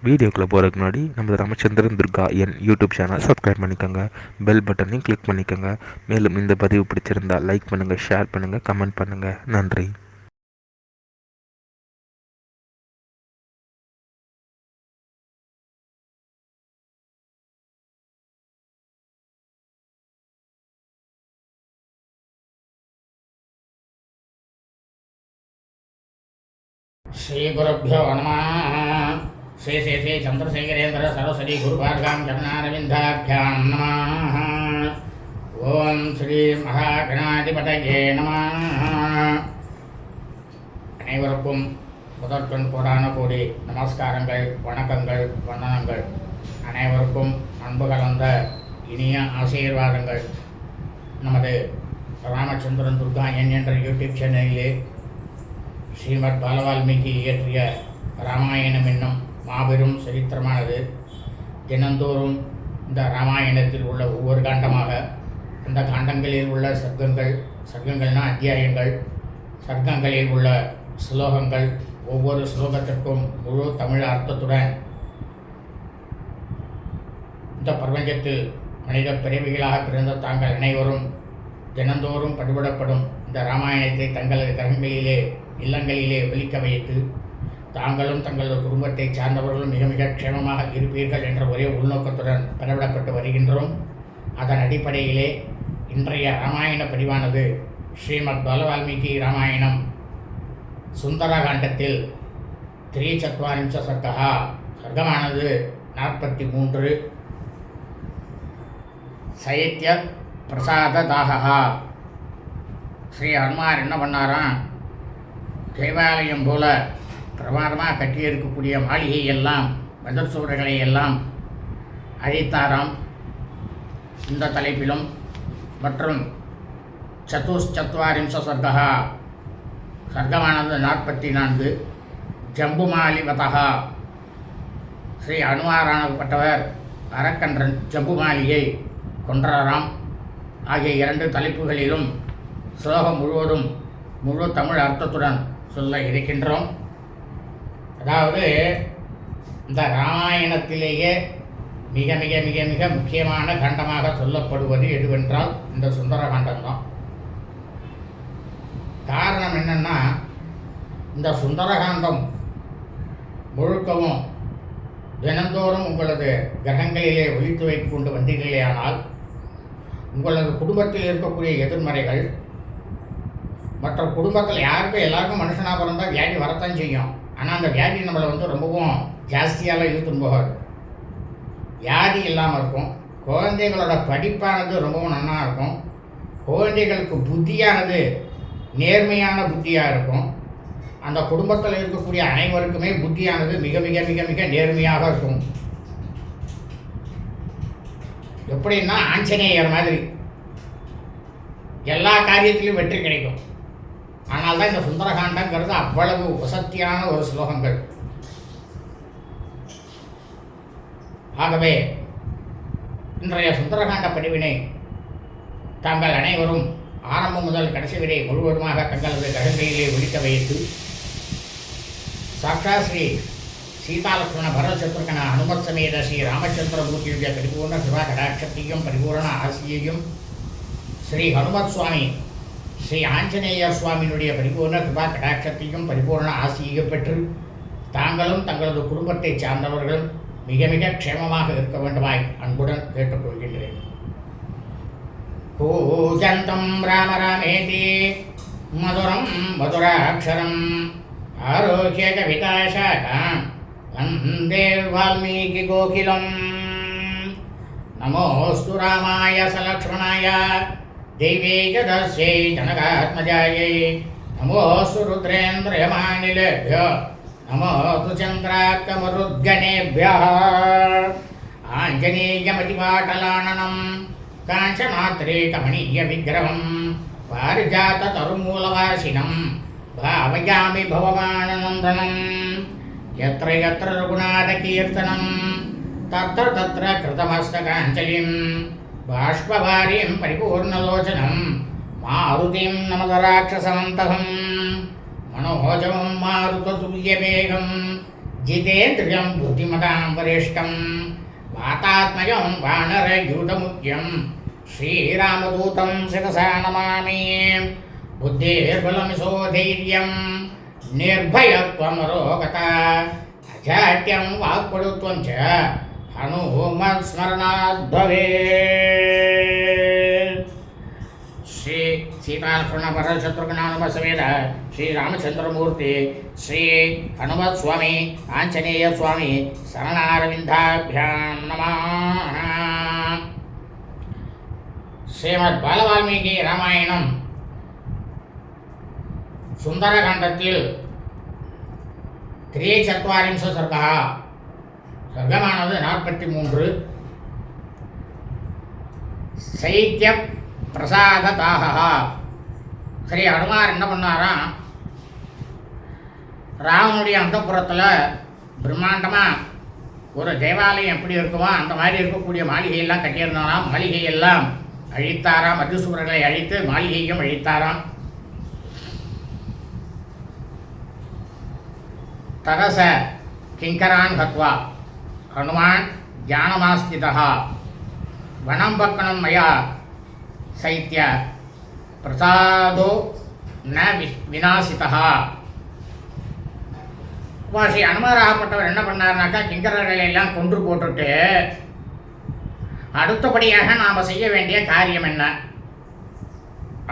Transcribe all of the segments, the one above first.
வீடியோக்குள்ளே போகிறதுக்கு முன்னாடி நம்ம Ramachandran Durga YouTube channel subscribe பண்ணிக்கோங்க, பெல் பட்டனையும் கிளிக் பண்ணிக்கோங்க. மேலும் இந்த பதிவு பிடிச்சிருந்தால் லைக் பண்ணுங்கள், ஷேர் பண்ணுங்கள், கமெண்ட் பண்ணுங்கள். நன்றி. श्रीगुरुभ्यो नमः। श्री श्री श्री चंद्रशेखरेन्द्र सरस्वती गुरुभार्गां चरणारविन्दाभ्यां नमः। ओम श्री महागणाधिपतये नमः। அனைவருக்கும் முதற்கண் கோடான கோடி நமஸ்காரங்கள், வணக்கங்கள், வந்தனங்கள். அனைவருக்கும் அன்பு கலந்த இனிய ஆசீர்வாதங்கள். நமது ராமச்சந்திரன் துர்கா என்ற யூடியூப் சேனலிலே ஸ்ரீமத் பாலவால்மீகி இயற்றிய ராமாயணம் என்னும் மாபெரும் சரித்திரமானது தினந்தோறும் இந்த ராமாயணத்தில் உள்ள ஒவ்வொரு காண்டமாக அந்த காண்டங்களில் உள்ள சர்க்கங்கள்னால் அத்தியாயங்கள், சர்க்கங்களில் உள்ள ஸ்லோகங்கள், ஒவ்வொரு ஸ்லோகத்திற்கும் முழு தமிழ் அர்த்தத்துடன் இந்த பிரபஞ்சத்தில் மனித பிறவிகளாக பிறந்த தாங்கள் அனைவரும் தினந்தோறும் படுபடப்படும் இந்த ராமாயணத்தை தங்களது கிரகங்களிலே இல்லங்களிலே ஒலிக்க வைத்து தாங்களும் தங்களது குடும்பத்தை சார்ந்தவர்களும் மிக மிக க்ஷேமமாக இருப்பீர்கள் என்ற ஒரே உள்நோக்கத்துடன் பரவிடப்பட்டு வருகின்றோம். அதன் அடிப்படையிலே இன்றைய ராமாயண பதிவானது ஸ்ரீமத் பாலவால்மீகி ராமாயணம் சுந்தரகாண்டத்தில் 3 சர்க்கா சர்க்கமானது 43. சைத்திய பிரசாததாகா. ஸ்ரீ ஹனுமார் என்ன பண்ணாராம், தேவாலயம் போல பிரமாதமாக கட்டியிருக்கக்கூடிய மாளிகை எல்லாம், மதர் சுவர்களை எல்லாம் அழித்தாராம். இந்த தலைப்பிலும் மற்றும் 4 சர்க்கா சர்க்கமானது 44. ஜம்புமாலிவதா. ஸ்ரீ அனுமாரானப்பட்டவர் அரக்கன்றன் ஜம்புமாலியை கொன்றாராம். ஆகிய 2 தலைப்புகளிலும் ஸ்லோகம் முழுவதும் முழு தமிழ் அர்த்தத்துடன் சொல்ல இருக்கின்றோம். அதாவது இந்த ராமாயணத்திலேயே மிக மிக மிக மிக முக்கியமான காண்டமாக சொல்லப்படுவது எதுவென்றால் இந்த சுந்தரகாண்டம்தான். காரணம் என்னென்னா, இந்த சுந்தரகாண்டம் முழுக்கவும் தினந்தோறும் உங்களது கிரகங்களிலே ஒலித்து வைத்து கொண்டு வந்தீர்களேயானால் உங்களது குடும்பத்தில் இருக்கக்கூடிய எதிர்மறைகள், மற்ற குடும்பத்தில் யாருக்கும் எல்லாருக்கும் மனுஷனாக பிறந்தால் வியாதி வரத்தான் செய்யும். ஆனால் அந்த வியாதி நம்மளை ரொம்பவும் ஜாஸ்தியால் இழுத்துன்னு போகாது. வியாதி இல்லாமல் இருக்கும். குழந்தைகளோட படிப்பானது ரொம்பவும் நன்னாக இருக்கும். குழந்தைகளுக்கு புத்தியானது நேர்மையான புத்தியாக இருக்கும். அந்த குடும்பத்தில் இருக்கக்கூடிய அனைவருக்குமே புத்தியானது மிக மிக மிக மிக நேர்மையாக இருக்கும். எப்படின்னா ஆஞ்சநேயர் மாதிரி எல்லா காரியத்திலும் வெற்றி கிடைக்கும். ஆனால் தான் இந்த சுந்தரகாண்டங்கிறது அவ்வளவு வசத்தியான ஒரு ஸ்லோகங்கள். ஆகவே இன்றைய சுந்தரகாண்ட பதிவினை தாங்கள் அனைவரும் ஆரம்பம் முதல் கடைசி வரை முழுவதுமாக தங்களது கிரகங்களிலே ஒலிக்க வைத்து சாட்சா ஸ்ரீ சீதாலக்ஷ்மண பரதசத்ருகன அனுமத் சமேத ஸ்ரீ ராமச்சந்திரமூர்த்தியுடைய பரிபூர்ண சிவா கடாட்சத்தையும் பரிபூர்ண ஆசியையும், ஸ்ரீ ஹனுமத் சுவாமி ஸ்ரீ ஆஞ்சநேயர் சுவாமியினுடைய பரிபூர்ண கிருபா கடாட்சத்தையும் பரிபூர்ண ஆசியையும் பெற்று தாங்களும் தங்களது குடும்பத்தை சார்ந்தவர்களும் மிக மிக க்ஷேமமாக இருக்க வேண்டுமாய் அன்புடன் கேட்டுக்கொள்கின்றேன். கூஜந்தம் ராம ராமேதி மதுரம் மதுராட்சரம் ஆரோக்கிய கவிதாசாகாம் வந்தே வால்மீகி கோகிலம். நமோஸ்து ராமாய சலக்ஷ்மணாய தேவே ஜதஸ்யை ஜனகாத்மஜாயை. நமோஸ்து ருத்ரேந்திரயமானிலேभ्यो நமோஸ்து சந்திரார்க்கமருத்கணேभ्यः. ஆஞ்சநேயமதிபாட்டலானனம் காஞ்சனாத்ரே கமனீய விக்கிரகம் பாரிஜாத தருமூலவாசினம் பாவயாமி பவமானநந்தனம். யத்ர யத்ர ரகுநாத கீர்த்தனம் தத்ர தத்ர கிருதமஸ்தகாஞ்சலிம் பாஷ்பவாரிம் பரிபூர்ணலோச்சனம் மாருதிம் நமதராட்சசமந்தகம் மனோஜமம் மாருததுல்யவேகம் जितेन्द्रियं बुद्धिमतां वरिष्ठं वातात्मजं वानरयूतमुख्यं श्रीरामदूतं शिरसा नमामि। बुद्धिर्बलमिशो धैर्यं निर्भयत्वमरोगता अजाड्यं वाक्पटुत्वं च हनुमत्स्मरणात् भवेत्। श्री सीतालक्ष्मण समेत श्री रामचंद्रमूर्ति श्री हनुमत स्वामी आंजनेय स्वामी शरणारविंदाभ्यां नमः। श्रीमद् बालवाल्मीकि रामायणं सुंदरकाण्डத்தில் 43 सर्गः सर्गमानது 43 சைத்ய பிரசாததாக. சரி, அனுமார் என்ன பண்ணாராம், ராவனுடைய அந்தப்புறத்தில் பிரம்மாண்டமாக ஒரு தேவாலயம் எப்படி இருக்குமோ அந்த மாதிரி இருக்கக்கூடிய மாளிகையெல்லாம் கட்டியிருந்தாராம். மாளிகையெல்லாம் அழித்தாராம், மதுசூரர்களை அழித்து மாளிகையும் அழித்தாராம். தரச கிங்கரான் ஹத்வா ஹனுமான் ஜானமாஸ்திதः வனம் பக்கணம் மயா சைத்ய பிரசாதோ ந விநாசிதா. ஸ்ரீ அனுமாராகப்பட்டவர் என்ன பண்ணார்னாக்கா, கிங்கரர்களை எல்லாம் கொன்று போட்டுட்டு அடுத்தபடியாக நாம் செய்ய வேண்டிய காரியம் என்ன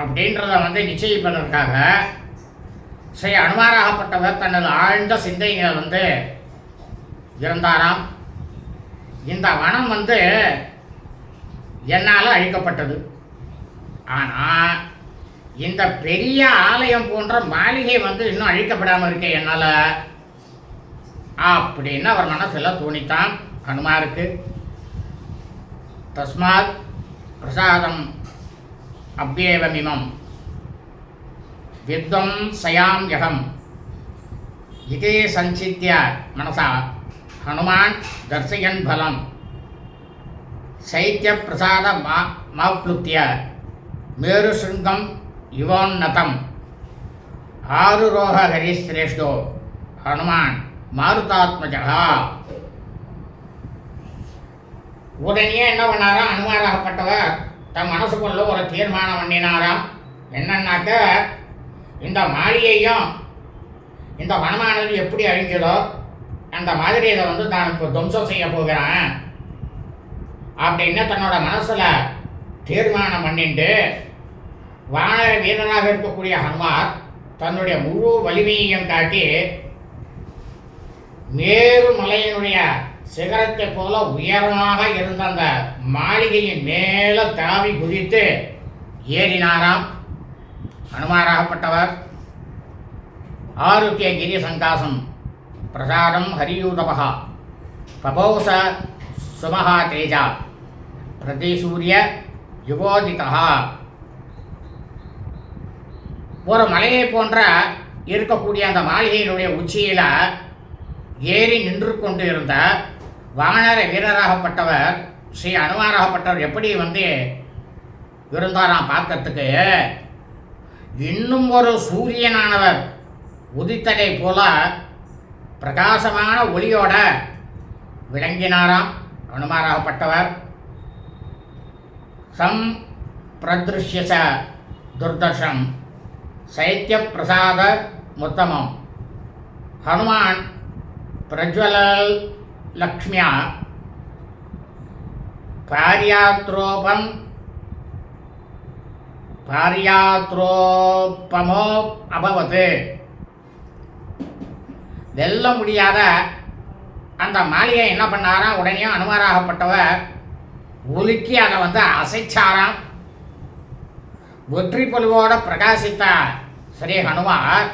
அப்படின்றத நிச்சயிப்பதற்காக ஸ்ரீ அனுமாராகப்பட்டவர் தனது ஆழ்ந்த சிந்தைகளை இருந்தாராம். இந்த வனம் என்னால் அழிக்கப்பட்டது, ஆனால் இந்த பெரிய ஆலயம் போன்ற மாளிகை இன்னும் அழிக்கப்படாமல் இருக்க என்னால் அப்படின்னு அவர் மனசில் தோணித்தான் ஹனுமாருக்கு. தஸ்மாத் பிரசாதம் அப்யேவமிமம் வித்வம் சயாம் யகம் இதே சஞ்சித்ய மனசா ஹனுமான் தர்சயன் பலம் சைத்ய பிரசாத மாப்ளுத்திய மேருசிருங்கம் யுவோன்னதம் ஆருரோக ஹரிஸ்ரேஷ்டோ ஹனுமான் மாருதாத்மஜா. உடனே என்ன பண்ணாராம், அனுமாராகப்பட்டவர் தன் மனசுக்குள்ள ஒரு தீர்மானம் பண்ணினாராம். என்னன்னாக்க, இந்த மாளிகையும் இந்த வனமானது எப்படி அழிஞ்சதோ அந்த மாதிரி இதை நான் இப்போ துவம்சம் செய்ய போகிறேன் அப்படின்னு தன்னோட மனசில் தீர்மானம் பண்ணிட்டு வானர வீரராக இருக்கக்கூடிய ஹனுமார் தன்னுடைய முழு வலிமையையும் காட்டி மேரு மலையினுடைய சிகரத்தை போல உயரமாக இருந்த அந்த மாளிகையின் மேலே தாவி குதித்து ஏறினாராம் ஹனுமாராகப்பட்டவர். ஆருக்கிய கிரி சங்காசம் பிரசாதம் ஹரியூதபா பபௌச சுமஹா தேஜா பிரதிசூரிய யுவோதிதா. ஒரு மலையை போன்ற இருக்கக்கூடிய அந்த மாளிகையினுடைய உச்சியில் ஏறி நின்று கொண்டு இருந்த வானர வீரராகப்பட்டவர் ஸ்ரீ அனுமாராகப்பட்டவர் எப்படி இருந்தாராம் பார்க்கறதுக்கு, இன்னும் ஒரு சூரியனானவர் உதித்ததை போல பிரகாசமான ஒளியோட விளங்கினாராம் அனுமாராகப்பட்டவர். சம் பிரதிருஷ்யச துர்தர்ஷம் சைத்ய பிரசாத முத்தமம் ஹனுமான் பிரஜ்வலல் லக்ஷ்மியா பார்யாத்ரோபமோ அபவத். வெல்ல முடியாத அந்த மாளிகை என்ன பண்ணாராம், உடனே அனுமாராகப்பட்டவர் உலுக்கி அதை அசைச்சாராம். வெற்றி பொலிவோட பிரகாசித்த ஸ்ரீ ஹனுமார்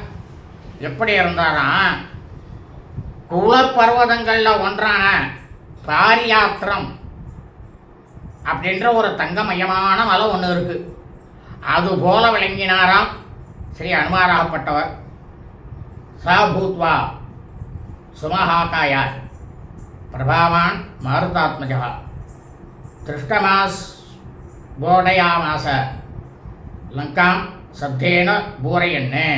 எப்படி இருந்தாராம், குலப்பர்வதங்களில் ஒன்றான பாரியாத்திரம் அப்படின்ற ஒரு தங்கமயமான மலை ஒன்று இருக்கு, அது போல விளங்கினாராம் ஸ்ரீ அனுமாராகப்பட்டவர். சா பூத்வா சுமஹாகாய பிரபாவான் மாருதாத்மஜா திருஷ்டமாஸ் போடயாமாச லங்காம் சப்தேன பூரையன்னு.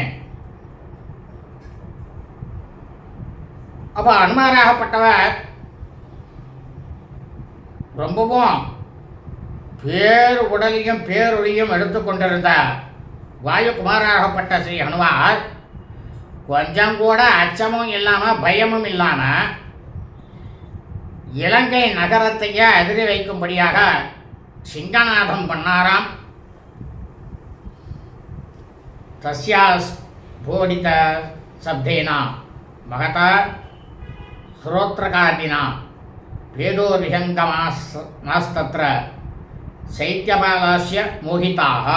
அப்போ அனுமாராகப்பட்டவர் ரொம்பவும் பேர் உடலையும் பேரொழியும் எடுத்துக்கொண்டிருந்த வாயுகுமாராகப்பட்ட ஸ்ரீ ஹனுமார் கொஞ்சம் கூட அச்சமும் இல்லாமல் பயமும் இல்லாமல் இலங்கை நகரத்தையே அதிரி வைக்கும்படியாக சிங்கநாதம் பண்ணாராம். தஸ்யாஸ் போடித சப்தேனா மகதா ஸ்ரோத்ரகாதினா வேதோ விஹங்கமாஸ்தத்ர சைத்தியபாலாஸ்ய மோகிதாக.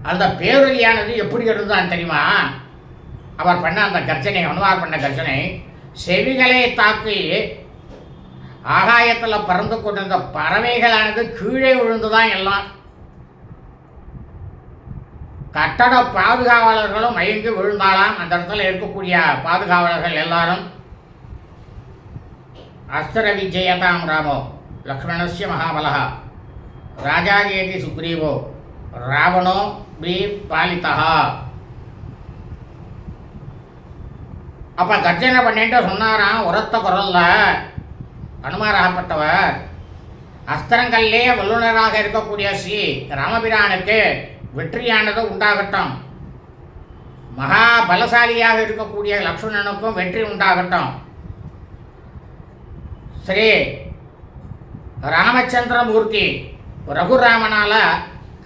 அந்த பேரொலியானது எப்படி இருந்தான்னு தெரியுமா? அவர் பண்ண அந்த கர்ஜனை, ஹனுமார் பண்ண கர்ஜனை செவிகளை தாக்கி ஆகாயத்தில் பறந்து கொண்டிருந்த பறவைகளானது கீழே விழுந்துதான் எல்லாம். கட்டட பாதுகாவலர்களும் மயங்கி விழுந்தாலாம். அந்த இடத்துல இருக்கக்கூடிய பாதுகாவலர்கள் எல்லாரும் அஸ்திர விஜயதாம் ராமோ லக்ஷ்மணஸ்ய மகாபலः ராஜாஜேதி சுக்ரீவோ ராவணோ பி பாலிதா. அப்போ கர்ஜனை பண்ணிட்டு சொன்னாராம் உரத்த குரல்ல அனுமாராகப்பட்டவர், அஸ்திரங்கள்லே வல்லுநராக இருக்கக்கூடிய ஸ்ரீ ராமபிரானுக்கு வெற்றியானது உண்டாகட்டும், மகா பலசாலியாக இருக்கக்கூடிய லக்ஷ்மணனுக்கும் வெற்றி உண்டாகட்டும், ஸ்ரீ ராமச்சந்திரமூர்த்தி ரகுராமனால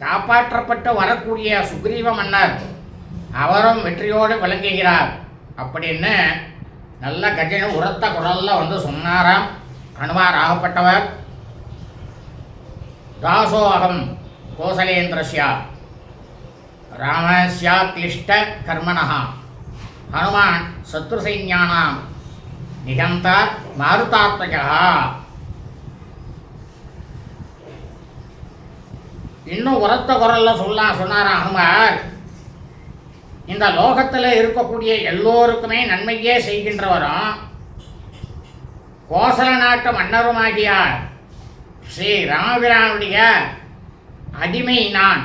காப்பாற்றப்பட்டு வரக்கூடிய சுக்ரீவ மன்னர் அவரும் வெற்றியோடு விளங்குகிறார் அப்படின்னு நல்ல கஜன உரத்த குரல்ல வந்து சொன்னாராம் ஹனுமார் ஆகப்பட்டவர். தாசோகம் கோசலேந்திரஸ்யா ராமஸ்யா கிளிஷ்ட கர்மணः ஹனுமான் சத்ரு சைன்யானாம் நிகந்தா மாருதாத்மஜா. இன்னும் உரத்த குரல்ல சொன்னாராம் ஹனுமார், இந்த லோகத்தில் இருக்கக்கூடிய எல்லோருக்குமே நன்மையே செய்கின்றவரும் கோசல நாட்டு மன்னருமாகிய ஸ்ரீ ராமபிரானுடைய அடிமை நான்.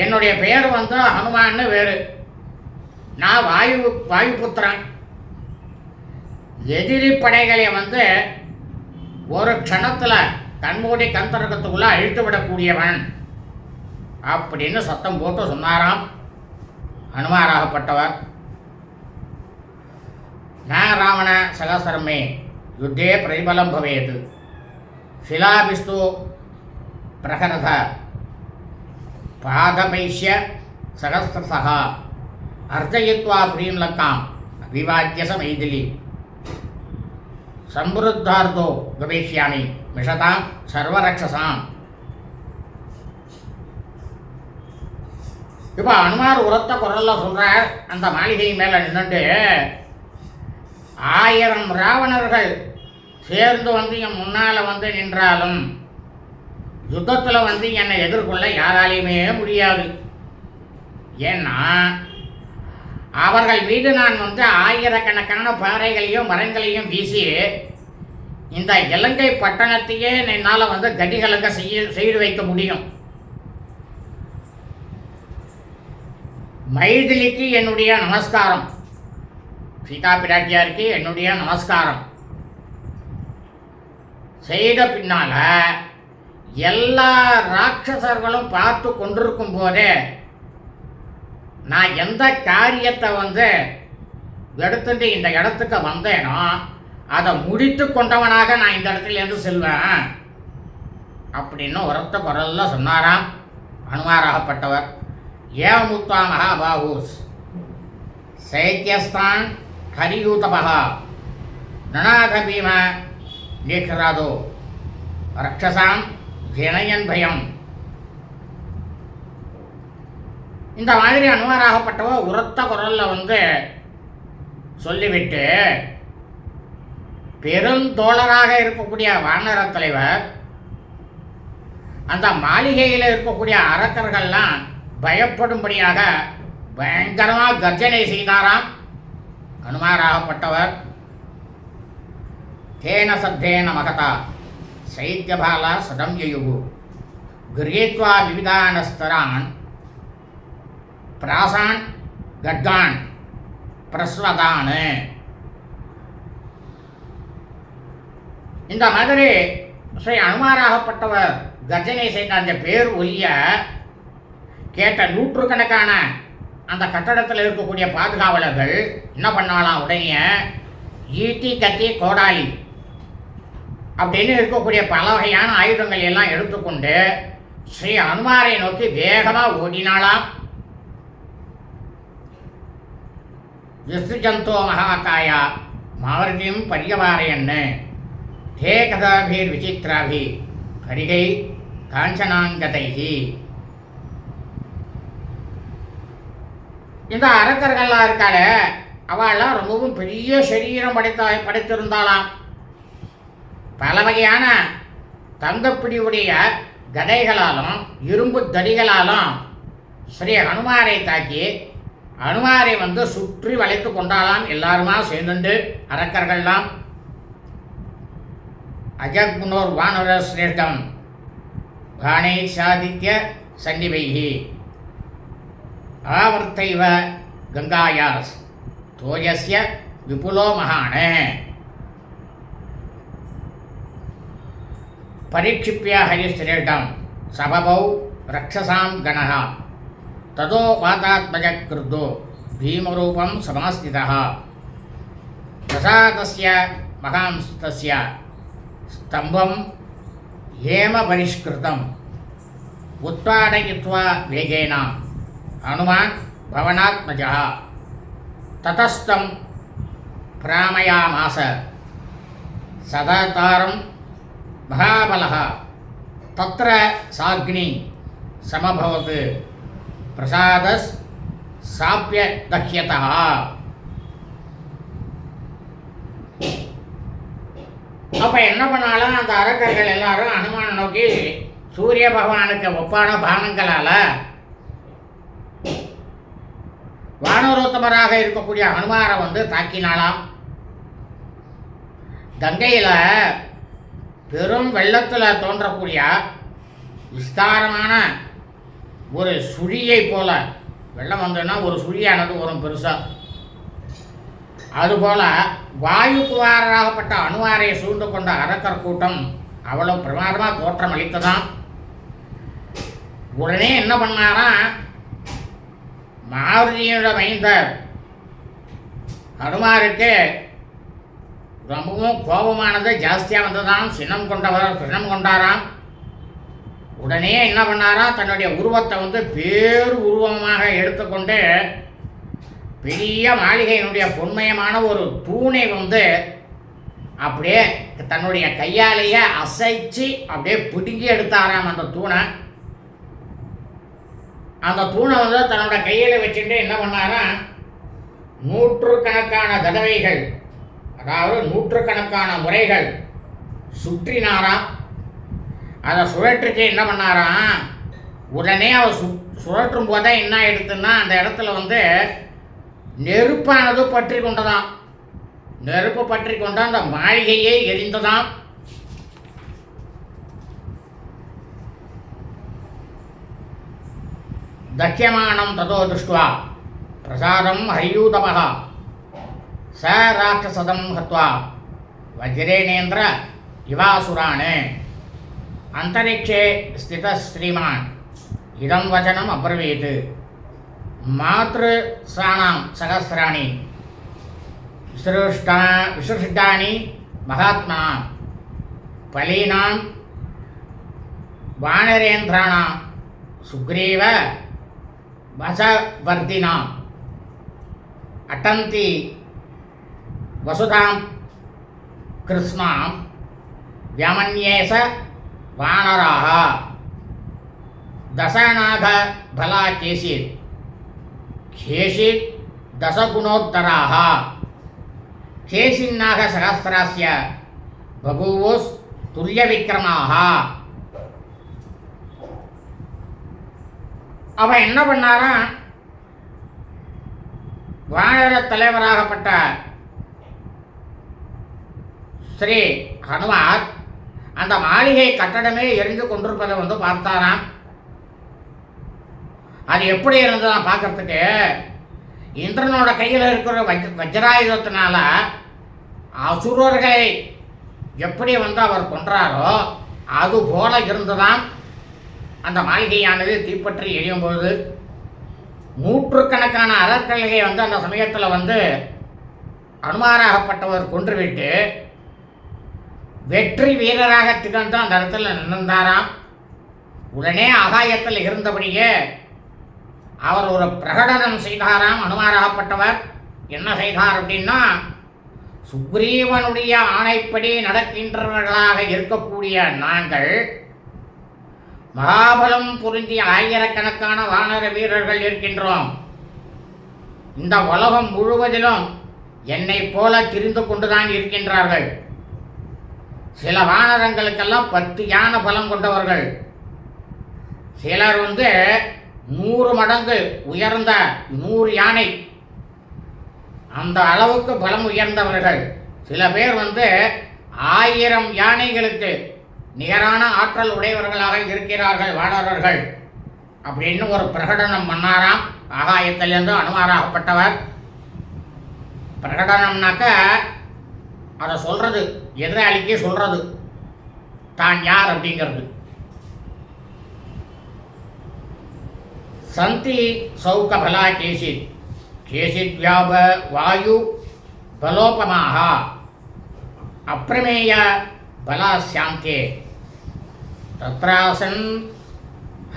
என்னுடைய பெயர் வந்து ஹனுமான்னு வேறு. நான் வாயுபுத்திரன். எதிரி படைகளை வந்து ஒரு க்ஷணத்தில் கண்மூடி கந்தரகத்துக்குள்ள அழித்து விடக்கூடியவன் அப்படின்னு சத்தம் போட்டு சொன்னாராம் ஹனுமாராகப்பட்டவர். நான் ராவண சகசரமே யுத்தே பிரதிபலம் பவேத் சிலாபிஸ்து பிரகரத பாதபைஷ்ய சகஸ்திரசா அர்ஜயித்வா புரீம் லங்காம் அபிவாத்திய மைதிலி சம்புருத்தார்த்தோ கவேஷ்யாமி மிஷதாம் சர்வரக்ஷசாம். இப்போ அனுமார் உரத்த குரல்ல சொல்கிறார், அந்த மாளிகை மேலே நின்றுட்டு 1000 ராவணர்கள் சேர்ந்து வந்து என் முன்னால் வந்து நின்றாலும் யுத்தத்தில் வந்து என்னை எதிர்கொள்ள யாராலையுமே முடியாது. ஏன்னா அவர்கள் மீது நான் வந்து ஆயிரக்கணக்கான பாறைகளையும் மரங்களையும் வீசி இந்த இலங்கை பட்டணத்தையே என்னால் வந்து கதிகலங்க செய்து வைக்க முடியும். மைதிலிக்கு என்னுடைய நமஸ்காரம், சீதா பிராட்டியாருக்கு என்னுடைய நமஸ்காரம் செய்த பின்னால எல்லா ராட்சசர்களும் பார்த்து கொண்டிருக்கும் போதே நான் எந்த காரியத்தை வந்து எடுத்துட்டு இந்த இடத்துக்கு வந்தேனோ அதை முடித்து கொண்டவனாக நான் இந்த இடத்துலேருந்து செல்வேன் அப்படின்னு உரத்த குரல்ல சொன்னாராம் ஹனுமாராகப்பட்டவர். ஏவமுக்தா மகாபாகூஸ் சைத்தியஸ்தான் ஹரியூதபா நநாத பீம நீக்ராதோ ரக்ஷசாம் ஜனயன் பயம். இந்த மாதிரி அனுமாராகப்பட்டவர் உரத்த குரல்ல வந்து சொல்லிவிட்டு பெருந்தோழராக இருக்கக்கூடிய வானர தலைவர் அந்த மாளிகையில் இருக்கக்கூடிய அரக்கர்கள்லாம் பயப்படும்படியாக பயங்கரமாக கர்ஜனை செய்தாராம் அனுமாராகப்பட்டவர். தேன சத்தேன மகதா சைத்தியபாலா சதம் யயுகு கிரீத்வா விவிதானஸ்தரான் பிராசான் கட்கான் பிரஸ்வதானு. இந்த மாதிரி ஸ்ரீ அனுமாராகப்பட்டவர் கர்ஜனை செய்த அந்த பேர் ஒலிய கேட்ட நூற்றுக்கணக்கான அந்த கட்டடத்தில் இருக்கக்கூடிய பாதுகாவலர்கள் என்ன பண்ணலாம், உடனே ஈட்டி கத்தி கோடாலி அப்படின்னு இருக்கக்கூடிய பல வகையான ஆயுதங்கள் எல்லாம் எடுத்துக்கொண்டு ஸ்ரீ அனுமாரை நோக்கி வேகமாக ஓடினாலாம். விசுஜந்தோ மகாகாயா மாருதியும் பரியவாரையன்னு தே கதாபீர் விசித்ராபி கரிகை காஞ்சனாங்கதைகி. இந்த அரக்கர்கள்லாம் இருக்காள, அவள்லாம் ரொம்பவும் பெரிய சரீரம் படைத்திருந்தாளாம். பல வகையான தங்கப்பிடியுடைய கதைகளாலும் இரும்பு தடிகளாலும் ஸ்ரீ ஹனுமாரை தாக்கி அனுமாரை சுற்றி வளைத்து கொண்டாலாம். எல்லாருமா சேர்ந்துண்டு அரக்கர்கள்லாம். அஜகுணோர் வானுர சிரேஷ்டம் பாணை சாதித்ய சன்னிவைகி ஆவர்த்தைவ கங்காயாஸ் தோயஸ்ய விபுலோ மகானே பரீட்சிப்பிய ஹரிஸ்ரேஷ்டம் சபபௌ ரக்ஷசாம் கணஹ ததோ வாதாத்மஜ கிருத்தோ பீமரூபம் சமாஸ்திதः பிரசாதஸ்ய மகாம்ஸ்தஸ்ய ஸ்தம்பம் ஏம பரிஷ்கிருதம் உத்பாடயித்வா வேகேன ஹனுமான் பவனாத்மஜः ததஸ்தம் பிராமயாமாச சததாரம் மகாபலः தத்ர சாக்னி சமபவத் பிரசாதஸ் சாப்ய தஹ்யதா. அப்போ என்ன பண்ணாலும் அந்த அரக்கர்கள் எல்லாரும் அனுமான நோக்கி சூரிய பகவானுக்கு ஒப்பான பானங்களால் வானரோத்தமராக இருக்கக்கூடிய ஹனுமாரை தாக்கினாலாம். கங்கையில் பெரும் வெள்ளத்தில் தோன்றக்கூடிய விஸ்தாரமான ஒரு சுழியை போல, வெள்ளம் வந்ததுன்னா ஒரு சுழியானது வரும் பெருசாக, அதுபோல் வாயுக்குவாரராகப்பட்ட அனுமாரை சூழ்ந்து கொண்ட அரக்கர் கூட்டம் அவ்வளோ பிரமாதமாக தோற்றம் அளித்ததாம். உடனே என்ன பண்ணாரா, மாருதியோட மைந்தர் ஹனுமாருக்கு ரொம்பவும் கோபமானது ஜாஸ்தியாக வந்ததாம். சினம் கொண்டாராம். உடனே என்ன பண்ணாரா, தன்னுடைய உருவத்தை பேரு உருவமாக எடுத்துக்கொண்டு பெரிய மாளிகையினுடைய பொன்மயமான ஒரு தூணை அப்படியே தன்னுடைய கையாலேயே அசைச்சு அப்படியே பிடுங்கி எடுத்தாராம். அந்த தூணை தன்னோட கையில் வச்சுட்டு என்ன பண்ணாரா, நூற்றுக்கணக்கான தடவைகள், அதாவது நூற்றுக்கணக்கான முறைகள் சுற்றினாராம். அதை சுழற்றுக்கு என்ன பண்ணாராம், உடனே அவர் சுழற்றும் போதே என்ன எடுத்துன்னா அந்த இடத்துல நெருப்பானது பற்றி கொண்டதாம். நெருப்பு பற்றி கொண்ட அந்த மாளிகையே எரிந்ததாம். தக்கியமானம் ததோ திருஷ்டுவா பிரசாதம் ஹரியூதமஹ ச ராட்சசதம் ஹத்வா வஜ்ரேணேந்திர இவாசுரான் அந்தரிக்ஷே ஸ்தித ஸ்ரீமான் இதம் வச்சனம் அப்ரவீத் மாத்ருசானாம் சகஸ்ராணி விசுருஷ்டானி மகாத்மா பலீனாம் வானரேந்திராணாம் சுக்ரீவ வசவர்தினாம் அட்டந்தி வசுதாம் கிருஷ்ணாம் வியமன்யேச வானராக தசநாக பலா கேசித் கேசித் தசகுணோத்தராக கேசின்னாக சகஸ்ராஸ்ய பபூவுஸ் துல்லிய விக்ரமாக. அவன் என்ன பண்ணாரா, வானர தலைவராகப்பட்ட ஸ்ரீ ஹனுமார் அந்த மாளிகை கட்டடமே எரிந்து கொண்டிருப்பதை பார்த்தாராம். அது எப்படி இருந்ததான் பார்க்கறதுக்கு இந்திரனோட கையில் இருக்கிற வஜ்ராயுதத்தினால அசுரர்களை எப்படி அவர் கொன்றாரோ அது போல இருந்துதான் அந்த மாளிகையானது தீப்பற்றி எரியும் பொழுது நூற்றுக்கணக்கான அரக்கல்களை அந்த சமயத்தில் அனுமாராகப்பட்டவர் கொன்றுவிட்டு வெற்றி வீரராக திகழ்ந்து அந்த இடத்துல நின்றாராம். உடனே ஆகாயத்தில் இருந்தபடியே அவர் ஒரு பிரகடனம் செய்தாராம். அனுமாராகப்பட்டவர் என்ன செய்தார் அப்படின்னா, சுக்ரீவனுடைய ஆணைப்படி நடக்கின்றவர்களாக இருக்கக்கூடிய நாங்கள் மகாபலம் பொருந்திய ஆயிரக்கணக்கான வானர வீரர்கள் இருக்கின்றோம். இந்த உலகம் முழுவதிலும் என்னை போல திரிந்து கொண்டுதான் இருக்கின்றார்கள். சில வானரங்களுக்கெல்லாம் 10 யானை பலம் கொண்டவர்கள், சிலர் 100 மடங்கு உயர்ந்த 100 யானை அந்த அளவுக்கு பலம் உயர்ந்தவர்கள், சில பேர் 1000 யானைகளுக்கு நிகரான ஆற்றல் உடையவர்களாக இருக்கிறார்கள் வானரர்கள் அப்படின்னு ஒரு பிரகடனம் பண்ணாராம் ஆகாயத்திலிருந்து அனுமாராகப்பட்டவர். பிரகடனம்னாக்க அதை சொல்றது, எதிராளிக்கே சொல்றது தான் யார் அப்படிங்கிறது. சந்தி சௌக பலா கேசித் கேசித் வியாப வாயு பலோபமாக அப்பிரமேய பலா சாந்தே தத்ராசன்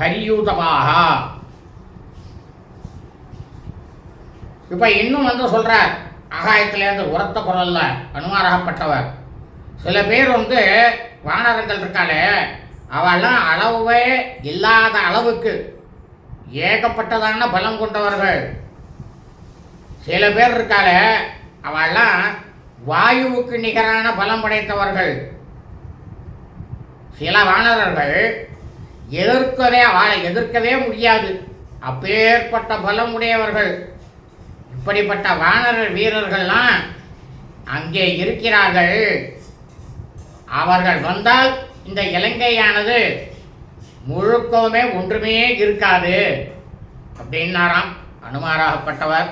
ஹரியூதமாக. இப்போ இன்னும் சொல்றார் ஆகாயத்திலேருந்து உரத்த குரல்ல அனுமாராகப்பட்டவர். சில பேர் வானரங்கள் இருக்காளே அவெல்லாம் அளவே இல்லாத அளவுக்கு ஏகப்பட்டதான பலம் கொண்டவர்கள். சில பேர் இருக்காளே அவெல்லாம் வாயுவுக்கு நிகரான பலம் படைத்தவர்கள். சில வானரர்கள் அவளை எதிர்க்கவே முடியாது, அப்பேற்பட்ட பலம் உடையவர்கள். இப்படிப்பட்ட வானர வீரர்கள்லாம் அங்கே இருக்கிறார்கள். அவர்கள் வந்தால் இந்த இலங்கையானது முழுக்கவுமே ஒன்றுமே இருக்காது அப்படின்னாராம் அனுமாராகப்பட்டவர்.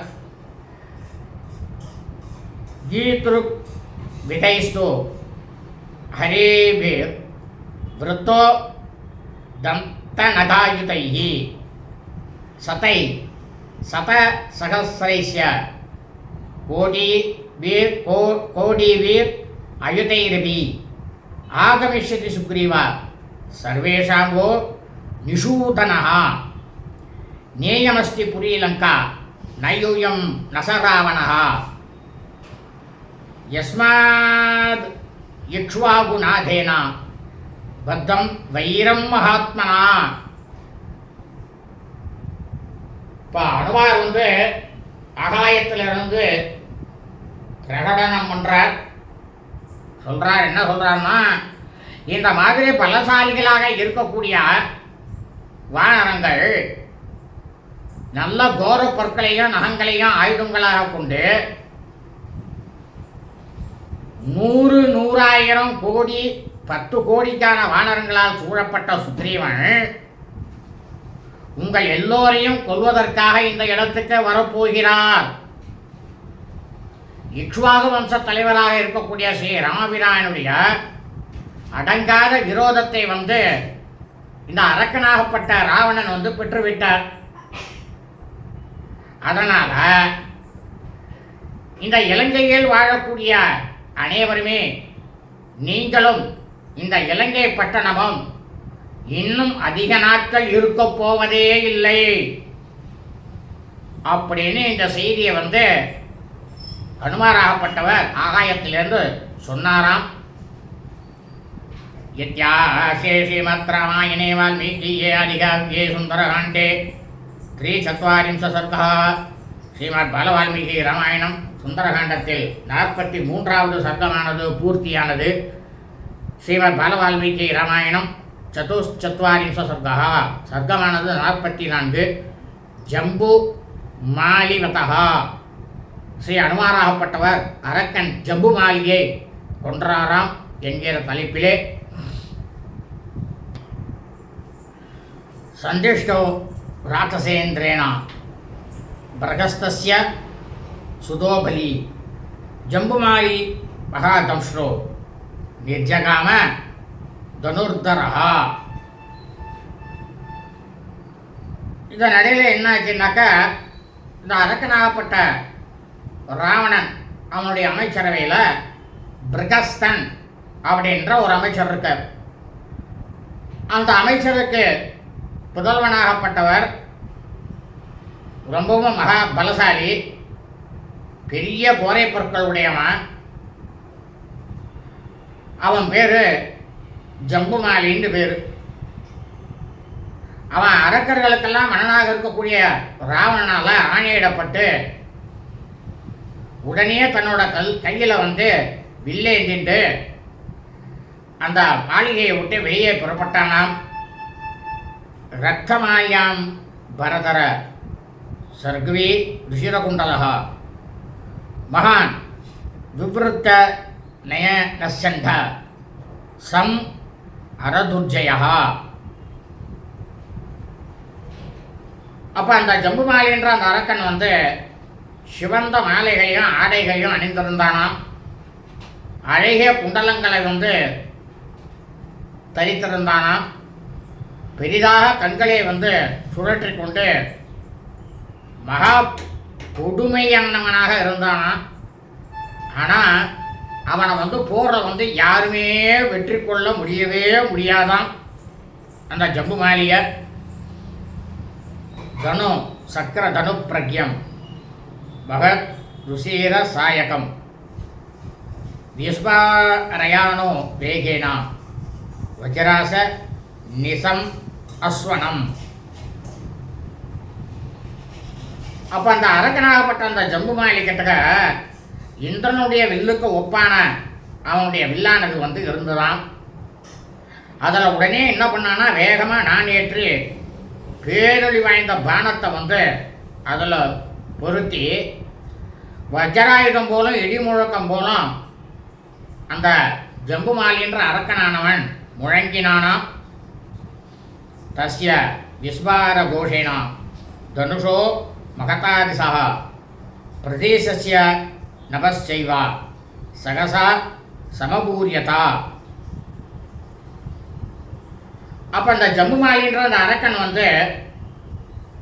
கீத்ரு விதைஸ்து ஹரேபீர் விருத்தோ தந்தநகாயுதைஹி சதை சத சகஸ்ரைஸ்ய கோடிவீர் அயுதைரபி ஆகமிஷ்யதி சுக்ரீவா சர்வேஷாங்கோ நிஷூதனः நேயமஸ்தி புரீலங்கா நயூயம் நசராவணः யஸ்மாத் இக்ஷ்வாகுநாதேன பத்தம் வைரம் மகாத்மனா. இப்போ அனுமார் ஆகாயத்திலிருந்து பிரகடனம் பண்றார். என்ன சொல்றாருன்னா, இந்த மாதிரி பலசாலிகளாக இருக்கக்கூடிய வானரங்கள் நல்ல கோர பொருட்களையும் நகங்களையும் ஆயுதங்களாக கொண்டு 100 100,000 கோடி 10 கோடிக்கான வானரங்களால் சூழப்பட்ட சுக்ரீவன் உங்கள் எல்லோரையும் கொல்வதற்காக இந்த இடத்துக்கு வரப்போகிறார். இக்ஷ்வாகு வம்ச தலைவராக இருக்கக்கூடிய ஸ்ரீ ராமபிரானுடைய அடங்காத விரோதத்தை இந்த அரக்கனாகப்பட்ட ராவணன் பெற்றுவிட்டார். அதனால இந்த இலங்கையில் வாழக்கூடிய அனைவருமே நீங்களும் இந்த இலங்கை பட்டணமும் இன்னும் அதிக நாட்கள் இருக்க போவதே இல்லை அப்படின்னு இந்த செய்தியை அனுமாராகப்பட்டவர் ஆகாயத்திலிருந்து சொன்னாராம். यत्यासे श्रीमद्रामायणे वाल्मीकिये आदिकाव्ये सुन्दरकाण्डे 340 सर्गः श्रीमद् बालवाल्मीकि रामायणं சுந்தரகாண்டத்தில் 43வது சர்க்கமானது பூர்த்தியானது. ஸ்ரீமத் பாலவால்மீகி ராமாயணம் 44 சர்க்கः சர்க்கமானது 44. ஜம்பு மாலிவதः ஸ்ரீ அனுமாராகப்பட்டவர் அரக்கன் ஜம்பு மாலியை கொன்றாராம் என்கிற தலைப்பிலே சந்திஷ்டோ ராட்சசேந்திரேன பிரகஸ்தஸ்ய சுதோபலி ஜம்புமாலி மகாதம்ஸ்ரோ நிர்ஜகாம தனுர்தரஹா. இதன் இடையில் என்ன ஆச்சுன்னாக்கா, இந்த அரக்கனாகப்பட்ட ராவணன் அவனுடைய அமைச்சரவையில் பிரகஸ்தன் அப்படின்ற ஒரு அமைச்சர் இருக்கார். அந்த அமைச்சருக்கு புதல்வனாகப்பட்டவர் ரொம்பவும் மகா பலசாலி, பெரிய போரை பொருட்கள் உடையவன். அவன் பேர் ஜம்புமாலின்னு பேர். அவன் அரக்கர்களுக்கெல்லாம் மன்னனாக இருக்கக்கூடிய ராவணனால் ஆணையிடப்பட்டு உடனே தன்னோட கையில் வில்லேந்திண்டு அந்த மாளிகையை விட்டு வெளியே புறப்பட்டானாம். ரத்தமாயாம் பரதர சர்க்வி ருஷிரகுண்டலா மகான் விவருத்த நயனசண்ட சம் அரதுர்ஜயா. அப்போ அந்த ஜம்புமாலின்ற அந்த அரக்கன் சிவந்த மாலைகளையும் ஆடைகளையும் அணிந்திருந்தானாம். அழகிய குண்டலங்களை தரித்திருந்தானாம். பெரிதாக கண்களை சுழற்றி கொண்டு மகா கொடுமையானவனாக இருந்தானாம். ஆனால் அவனை போரில் யாருமே வெற்றி கொள்ள முடியவே முடியாதான். அந்த ஜம்புமாலிய தனு சக்கர தனு பிரக்யம் பகத் ருசீர சாயகம் விஸ்வாரயானோ வேகேனா வஜராச நிசம் அஸ்வனம். அப்போ அந்த அரக்கனாகப்பட்ட அந்த ஜம்புமாலி கிட்ட இந்திரனுடைய வில்லுக்கு ஒப்பான அவனுடைய வில்லானது இருந்துதான். அதில் உடனே என்ன பண்ணான்னா, வேகமாக நான் ஏற்றி பேரொளி வாய்ந்த பானத்தை அதில் பொருத்தி வஜ்ராயுதம் போலும் இடி முழக்கம் போலும் அந்த ஜம்புமாலின்ற அரக்கனானவன் முழங்கினானாம். தஸ்ய விஸ்வார கோஷேனா தனுஷோ மகதாதிசா பிரதேசஸ்ய நபஸ்சைவா சகசா சமபூரியதா. அப்போ அந்த ஜம்புமாலின்ற அந்த அரக்கன்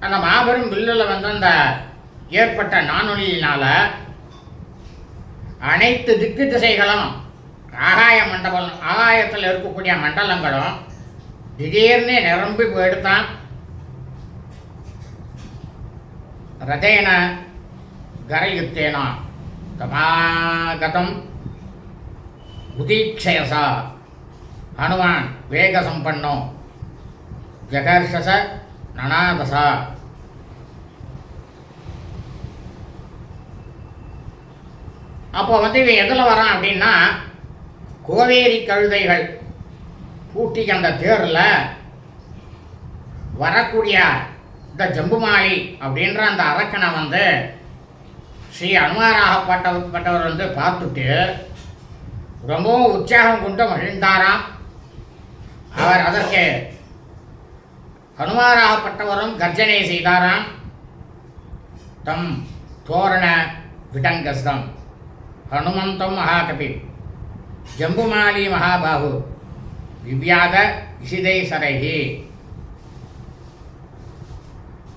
அந்த மாபெரும் வில்லில் அந்த ஏற்பட்ட நானொலியினால் அனைத்து திக்கு திசைகளும் ஆகாயத்தில் இருக்கக்கூடிய மண்டலங்களும் திடீர்னு நிரம்பி போயிடுத்தான். ரதேன கரயுத்தேனா தமாகதம் உதீக்ஷயசா ஹனுமான் வேகசம்பன்னோ ஜகர்ஷச நனாதசா. அப்போ இவன் எதில் வரான் அப்படின்னா, கோவேரி கழுதைகள் பூட்டி அந்த தேரில் வரக்கூடிய இந்த ஜம்புமாலி அப்படின்ற அந்த அரக்கனை ஸ்ரீ அனுமாராகப்பட்டவர் பார்த்துட்டு ரொம்பவும் உற்சாகம் கொண்டு மகிழ்ந்தாராம். அவர் அதற்கு ஹனுமாராகப்பட்டவரும் கர்ஜனை செய்தாராம். தம் தோரண விடங்கஸ்தம் ஹனுமந்தம் மகாகபி ஜம்புமாலி மகாபாகு விவ்யாத இசிதை சரைகி.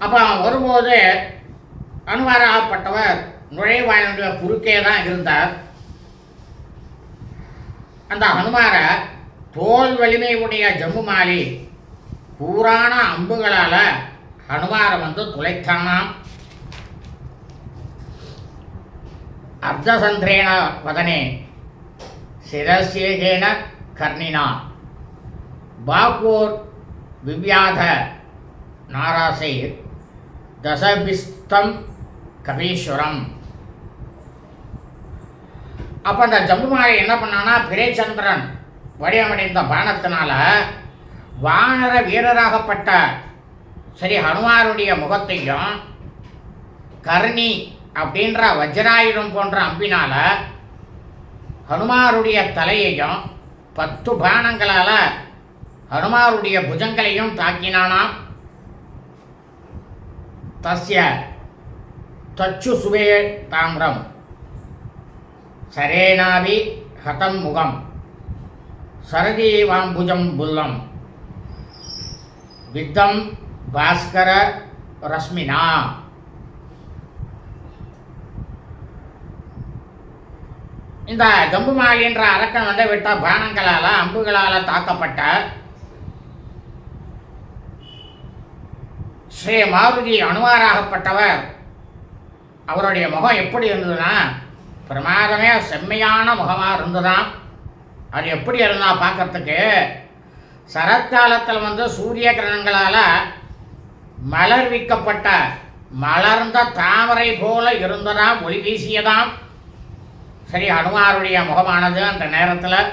அப்போ வரும்போது அனுமாராகப்பட்டவர் நுழைவாயினுடைய குறுக்கே தான் இருந்தார். அந்த ஹனுமார தோல் வலிமை உடைய ஜம்புமாலி கூரான அம்புகளால் ஹனுமாரை துளைத்தானாம். அர்த்தசந்திரேன வதனே சிரசேகேன கர்ணினா பாகோர் விவ்யாத நாராசை தசபிஸ்தம் கபீஸ்வரம். அப்போ அந்த ஜம்புமாலி என்ன பண்ணான்னா, பிரேச்சந்திரன் வடிவமடைந்த பானத்தினால வானர வீரராகப்பட்ட ஸ்ரீ ஹனுமாருடைய முகத்தையும் கர்ணி அப்படின்ற வஜ்ராயுதம் போன்ற அம்பினால ஹனுமாருடைய தலையையும் 10 பானங்களால் ஹனுமாருடைய புஜங்களையும் தாக்கினானாம். தஸ்ய தச்சு சுவே தாமிரம் சரேனாவி ஹதம் முகம் சரதீவாம்புஜம் புல்லம் வித்தம் பாஸ்கர ரஸ்மினா. இந்த ஜம்புமாலி என்ற அரக்கன் விட்ட பானங்களால் அம்புகளால் தாக்கப்பட்ட ஸ்ரீ மாருதி அனுமாராகப்பட்டவர் அவருடைய முகம் எப்படி இருந்ததுன்னா பிரமாதமே செம்மையான முகமாக இருந்ததாம். அது எப்படி இருந்தால் பார்க்கறதுக்கு சரத்காலத்தில் சூரிய கிரணங்களால் மலர்விக்கப்பட்ட மலர்ந்த தாமரை போல இருந்ததாம், ஒளி வீசியதாம். சரி, ஹனுமாருடைய முகமானது அந்த நேரத்தில்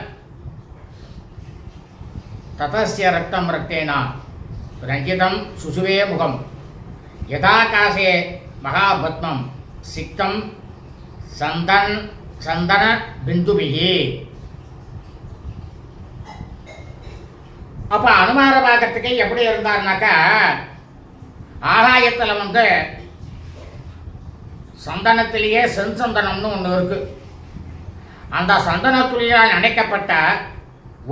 ததஸ்ய ரக்தம் ரக்தேனா ரஞ்சிதம் சுசுவே முகம் யதாகாசே மகாபத்மம் சிக்தம் சந்தன பிந்துபிகி. அப்போ அனுமார பார்க்கறதுக்கு எப்படி இருந்தார்னாக்கா ஆகாயத்தில் சந்தனத்திலேயே செஞ்சந்தனம்னு ஒன்று இருக்கு. அந்த சந்தனத்துளியால் நினைக்கப்பட்ட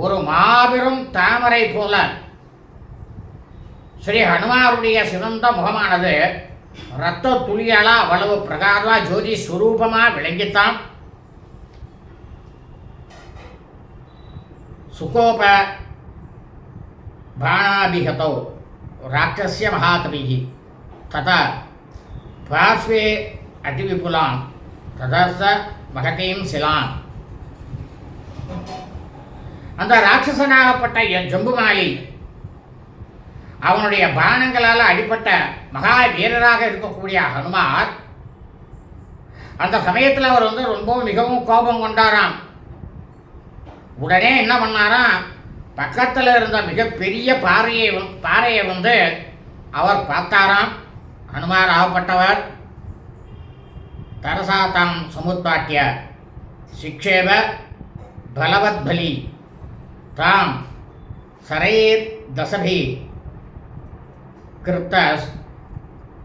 ஒரு மாபெரும் தாமரை போல ஸ்ரீ ஹனுமாருடைய சிறந்த முகமானது இரத்த துளியால் அவ்வளவு பிரகாரமா ஜோதி ஸ்வரூபமாக விளங்கித்தான். சுகோப பாணாபிஹதோ ராட்சஸ்ய மகாகவிஹி ததா பார்ஸ்வே அதிவிபுலாம் ததர்ச மகதீம் சிலான். அந்த ராட்சசனாகப்பட்ட ஜம்புமாலி அவனுடைய பானங்களால் அடிப்பட்ட மகா வீரராக இருக்கக்கூடிய ஹனுமார் அந்த சமயத்தில் அவர் ரொம்ப மிகவும் கோபம் கொண்டாராம். உடனே என்ன பண்ணாராம், பக்கத்தில் இருந்த மிகப்பெரிய பாறையை அவர் பார்த்தாராம். ஹனுமார் ஆகப்பட்டவர் தரசாத்தாம் சமுத்பாட்டிய சிக்ஷேப பலவத்பலி தாம் சரைர் தசபி கிருத்தஸ்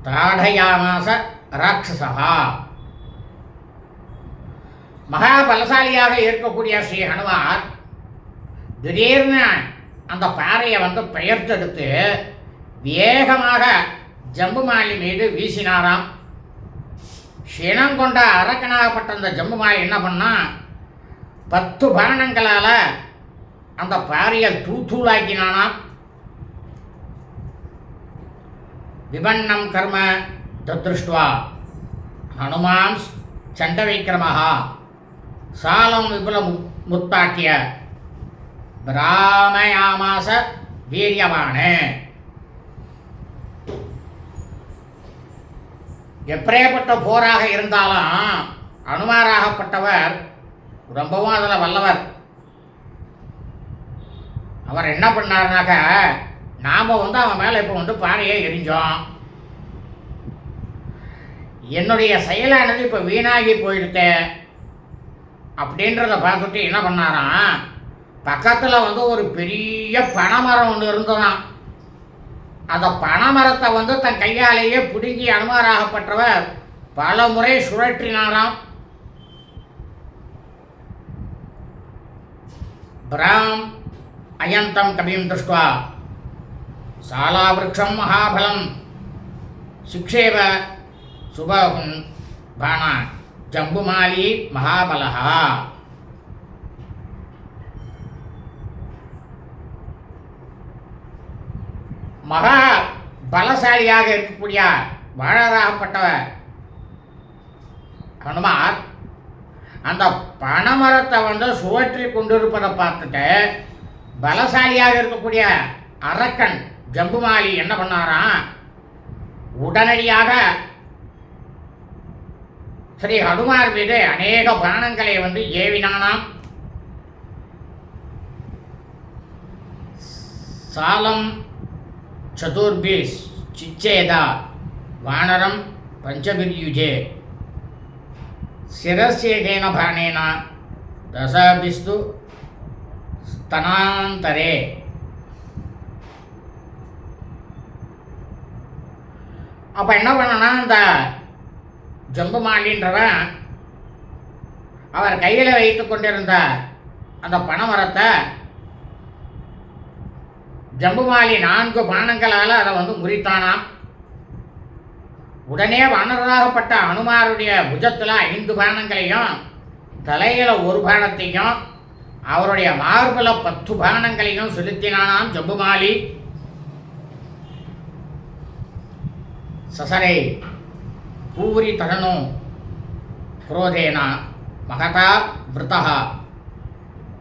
தாடயாமாச ராட்சசா. மகாபலசாலியாக இருக்கக்கூடிய ஸ்ரீ ஹனுமார் திடீர்னு அந்த பாறையை பெயர்த்தெடுத்து வேகமாக ஜம்புமாலி மீது வீசினாராம். க்ஷீணம் கொண்ட அரக்கனாகப்பட்ட அந்த ஜம்புமாலி என்ன பண்ணா, 10 பானங்களால் அந்த பாறையை தூளாக்கினானாம். விபன்னம் கர்ம தத்ருஷ்டுவா ஹனுமான் சண்டவிக்ரமஹா சாலம் விபுல முத்தாக்கிய பிராமயாமாச வீரியவானே. எப்பேற்பட்ட போராக இருந்தாலும் அனுமாராகப்பட்டவர் ரொம்பவும் அதில் வல்லவர். அவர் என்ன பண்ணார்னாக்க, நாம் அவன் மேலே இப்போ பாறையை எரிஞ்சோம், என்னுடைய செயலானது இப்போ வீணாகி போயிடுத்து அப்படின்றத பார்த்துட்டு என்ன பண்ணாராம், பக்கத்தில் ஒரு பெரிய பனைமரம் ஒன்று இருந்ததாம். அந்த பனைமரத்தை தன் கையாலேயே பிடுங்கி அனுமாராகப்பட்டவர் பல முறை சுழற்றினாராம். பிராம் அயந்தம் கபிம் திருஷ்டுவா சாலாவிருக்ஷம் மகாபலம் சிக்ஷேப சுபகும் பாணா ஜம்புமாலி மகாபலஹா. மகா பலசாலியாக இருக்கக்கூடிய வாழராகப்பட்டவர் ஹனுமார் அந்த பனைமரத்தை சுழற்றி கொண்டிருப்பதை பார்த்துட்டு பலசாலியாக இருக்கக்கூடிய அரக்கன் ஜம்புமாலி என்ன பண்ணாராம், உடனடியாக ஸ்ரீ ஹனுமார் மீது அநேக பானங்களை ஏவினானாம். சாலம் சதுர்பிஸ் சிச்சேதா வானரம் பஞ்சபிர்யுஜே சிரஸ்யேகேன பானேன தசபிஸ்து ஸ்தனாந்தரே. அப்போ என்ன பண்ணனா, அந்த ஜம்புமாலின்றவன் அவர் கையில் வைத்து கொண்டிருந்த அந்த பனைமரத்தை ஜம்புமாலி 4 பானங்களால் அதை முறித்தானாம். உடனே வானராகப்பட்ட அனுமாருடைய புஜத்தில் 5 பானங்களையும், தலையில் 1 பானத்தையும், அவருடைய மார்பில் 10 பானங்களையும் செலுத்தினானாம் ஜம்புமாலி. சசரை பூரி தகனோ குரோதேனா மகதா விருத்தா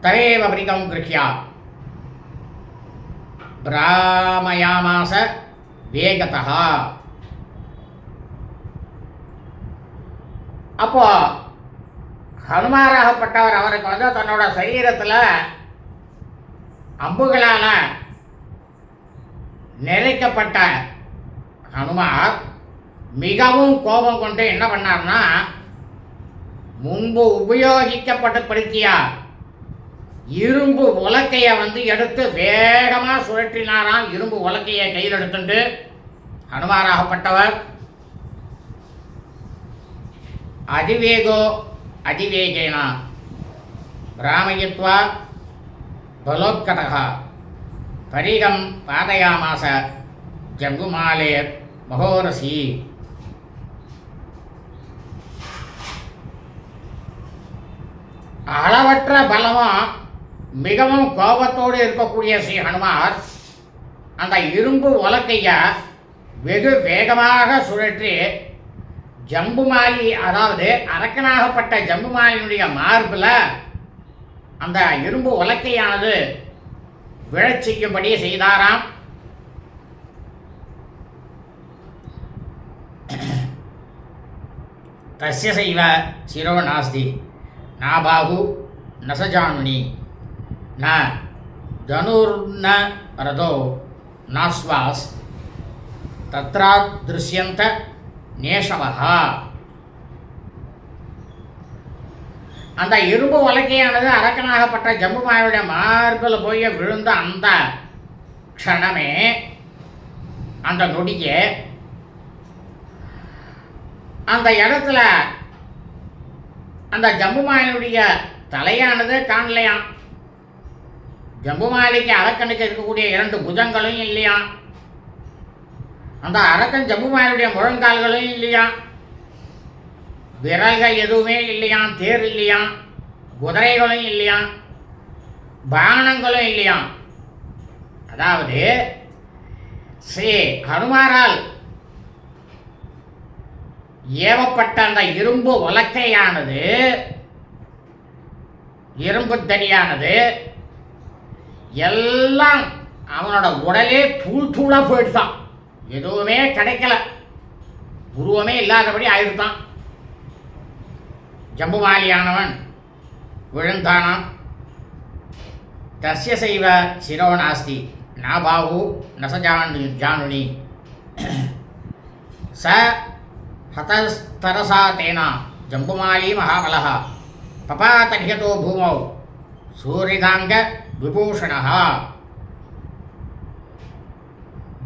தவேவ பரிகம் கிருஹ்யா பிராமயாமாச வேகதா. அப்போ ஹனுமாராகப்பட்டவர் அவருக்கு தன்னோட சரீரத்தில் அம்புகளால் நிறைக்கப்பட்ட ஹனுமார் மிகவும் கோபம் கொண்டு என்ன பண்ணார்னா, முன்பு உபயோகிக்கப்பட்டப்படுத்திய இரும்பு உலக்கையை எடுத்து வேகமாக சுழற்றினாராம். இரும்பு உலக்கையை கையில் எடுத்துட்டு ஹனுமாராகப்பட்டவர் அதிவேகோ அதிவேகேனா பிராமயித்வா பலோத்கடகா பரிகம் பாதயாமாச ஜம்புமாலேர் மகோரசி. அளவற்ற பலமும் மிகவும் கோபத்தோடு இருக்கக்கூடிய ஸ்ரீ ஹனுமார் அந்த இரும்பு உலக்கைய வெகு வேகமாக சுழற்றி ஜம்புமாலி, அதாவது அரக்கனாகப்பட்ட ஜம்புமாலியினுடைய மார்பில் அந்த இரும்பு உலக்கையானது விழச் செய்யும்படி செய்தாராம். தஸ்ய சைவ சிரோ நாஸ்தி நாபாகு நசஜானுனி ந தனுர்ன ரதோ நாஸ்வாஸ் தத்ரா திருஷ்யந்த நேஷவஹா. அந்த இரும்பு வலக்கையானது அரக்கனாகப்பட்ட ஜம்புமாலியுடைய மார்பில் போய் விழுந்த அந்த க்ஷணமே, அந்த நொடியே, அந்த இடத்துல அந்த ஜம்புமாலியுடைய தலையானது காணலையாம். ஜம்புமாலிக்கு அரக்கனுக்கு இருக்கக்கூடிய 2 புஜங்களும் இல்லையா, அந்த அரக்கன் ஜம்புமாலியுடைய முழங்கால்களும் இல்லையா, விரல்கள் எதுவுமே இல்லையா, தேர் இல்லையா, குதிரைகளும் இல்லையா, பானங்களும் இல்லையா. அதாவது ஸ்ரீ ஹனுமாரால் ஏவப்பட்ட அந்த இரும்பு உலக்கையானது, இரும்பு தடியானது எல்லாம் அவனோட உடலே தூள் தூளாக போயிடுதான். எதுவுமே கிடைக்கல, உருவமே இல்லாதபடி ஆயிடுதான். ஜம்புமாலியானவன் விழுந்தானான். தஸ்ய சைவ சிரோ நாஸ்தி நாபாகு நசஜானுனி ச ஹதஸ்தரசா தேனா ஜம்புமாலி மகாபலः பபாதஹ்யதோ பூமௌ சூரிகாங்க விபூஷணः.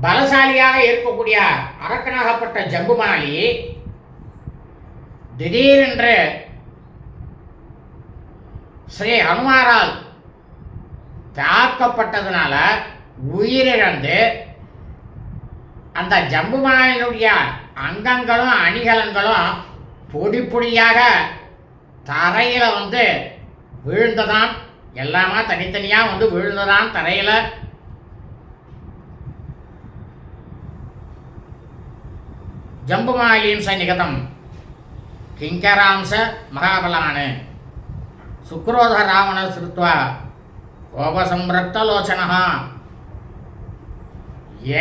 பலசாலியாக இருக்கக்கூடிய அரக்கனாகப்பட்ட ஜம்புமாலி திடீரென்று ஸ்ரீ ஹனுமாரால் தாக்கப்பட்டதுனால உயிரிழந்து அந்த ஜம்புமாலியுடைய அங்கங்களும் அணிகலன்களும் பொடி பொடியாக தரையில் விழுந்ததான். எல்லாமா தனித்தனியாக விழுந்ததான் தரையில். ஜம்புமாலியும் சநிகதம் கிங்கராம்ச மகாபலான் சுக்ரோத ராவண ஸ்ருத்வா கோபசம்பிரக்தலோச்சனா.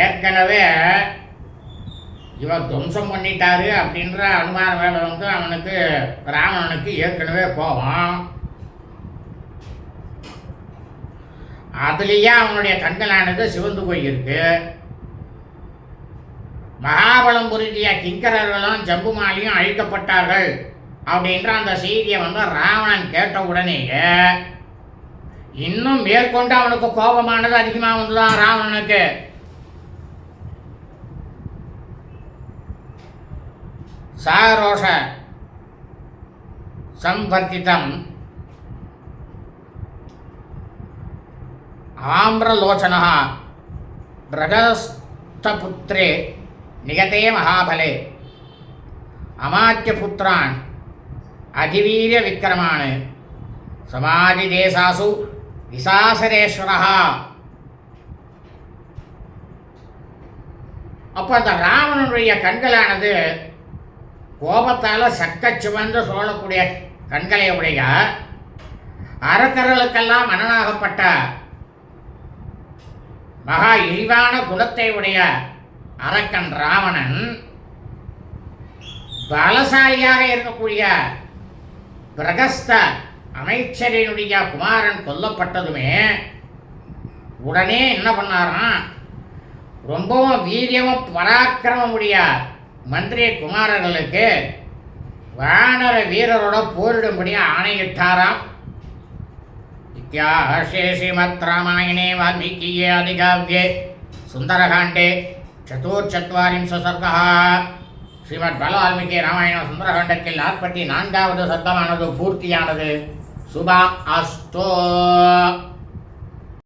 ஏற்கனவே இவன் துவம்சம் பண்ணிட்டாரு அப்படின்ற அனுமார வேலை அவனுக்கு ராவணனுக்கு ஏற்கனவே கோபம். அதுலேயே அவனுடைய கண்களானது சிவந்து போயிருக்கு. மகாபலம் பொருந்திய கிங்கரர்களும் ஜம்புமாலியும் அழிக்கப்பட்டார்கள் அப்படின்ற அந்த செய்தியை ராவணன் கேட்ட உடனேயே இன்னும் மேற்கொண்டு அவனுக்கு கோபமானது அதிகமாக வந்துதான் ராவணனுக்கு. சாரோஷ சம்வர்த்திதம் ஆம்ரலோச்சனः பிரகஸ்தபுத்ரே நிகதே மகாபலே அமாத்யபுத்ரான் அதிவீர்ய விக்கிரமான் சமாதிதேசாசு விசாசரேஸ்வரः. அப்போ அந்த ராவணனுடைய கண்களானது கோபத்தால் சக்கச்சுவந்து சோழக்கூடிய கண்களை உடைய அரக்கர்களுக்கெல்லாம் மன்னனாகப்பட்ட மகா இழிவான குலத்தை உடைய அரக்கன் ராவணன் பலசாலியாக இருக்கக்கூடிய பிரகஸ்த அமைச்சரினுடைய குமாரன் கொல்லப்பட்டதுமே உடனே என்ன பண்ணாராம், ரொம்பவும் வீரியமும் பராக்கிரமமுடைய மந்திரி குமாரர்களுக்கு வானர வீரரோட போரிடும்படி ஆணையிட்டாராம். இத்தியாஹே ஸ்ரீமத் ராமாயணே வால்மீகியே ஆதிகாவ்யே சுந்தரகாண்டே சதுர்ச்சத்வாரிம்ச சர்கः. ஸ்ரீமத் வால்மீகி ராமாயண சுந்தரகாண்டத்தில் 44வது சர்க்கமானது பூர்த்தியானது. சுபா அஸ்தோ.